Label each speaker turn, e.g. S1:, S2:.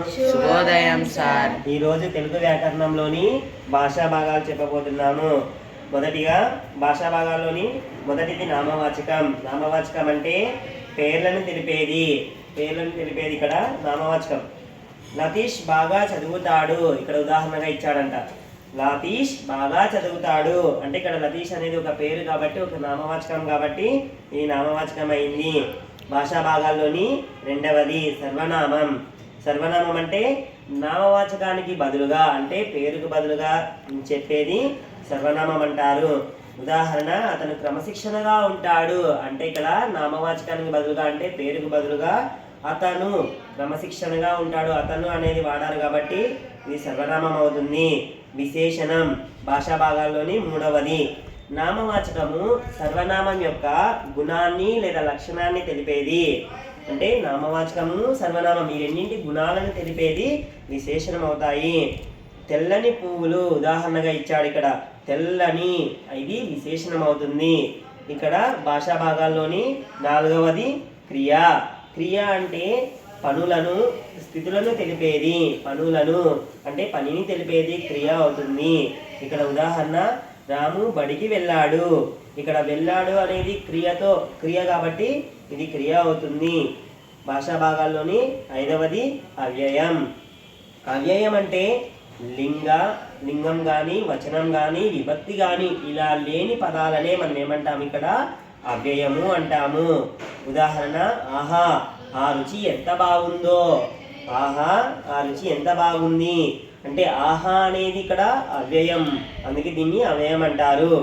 S1: శుభోదయం సార్.
S2: ఈరోజు తెలుగు వ్యాకరణంలోని భాషా భాగాలు చెప్పబోతున్నాము. మొదటిగా భాషా భాగాల్లోని మొదటిది నామవాచకం. నామవాచకం అంటే పేర్లను తెలిపేది. ఇక్కడ నామవాచకం. లతీష్ బాగా చదువుతాడు. ఇక్కడ ఉదాహరణగా ఇచ్చాడంట. లతీష్ బాగా చదువుతాడు అంటే ఇక్కడ లతీష్ అనేది ఒక పేరు కాబట్టి ఒక నామవాచకం కాబట్టి ఇది నామవాచకం అయింది. భాషా భాగాల్లోని రెండవది సర్వనామం. సర్వనామం అంటే నామవాచకానికి బదులుగా అంటే పేరుకు బదులుగా చెప్పేది సర్వనామం అంటారు. ఉదాహరణ అతను క్రమశిక్షణగా ఉంటాడు అంటే ఇక్కడ నామవాచకానికి బదులుగా అంటే పేరుకు బదులుగా అతను క్రమశిక్షణగా ఉంటాడు. అతను అనేది వాడారు కాబట్టి ఇది సర్వనామం అవుతుంది. విశేషణం భాషా భాగాల్లోని మూడవది. నామవాచకము సర్వనామం యొక్క గుణాన్ని లేదా లక్షణాన్ని తెలిపేది. అంటే నామవాచకము సర్వనామం ఈ రెండింటి గుణాలను తెలిపేది విశేషణం అవుతాయి. తెల్లని పువ్వులు ఉదాహరణగా ఇచ్చాడు. ఇక్కడ తెల్లని ఇది విశేషణం అవుతుంది. ఇక్కడ భాషా భాగాల్లోని నాలుగవది క్రియ. క్రియ అంటే పనులను స్థితులను తెలిపేది. పనులను అంటే పనిని తెలిపేది క్రియ అవుతుంది. ఇక్కడ ఉదాహరణ రాము బడికి వెళ్ళాడు. ఇక్కడ వెళ్ళాడు అనేది క్రియ కాబట్టి ఇది క్రియ అవుతుంది. భాషా భాగాల్లోని ఐదవది అవ్యయం. అవ్యయం అంటే లింగం కానీ వచనం కానీ విభక్తి కానీ ఇలా లేని పదాలనే మనం ఏమంటాం ఇక్కడ అవ్యయము అంటాము. ఉదాహరణ ఆహా ఆ రుచి ఎంత బాగుందో. ఆహా ఆ రుచి ఎంత బాగుంది అంటే ఆహా అనేది ఇక్కడ అవ్యయం, అందుకే దీన్ని అవ్యయం అంటారు.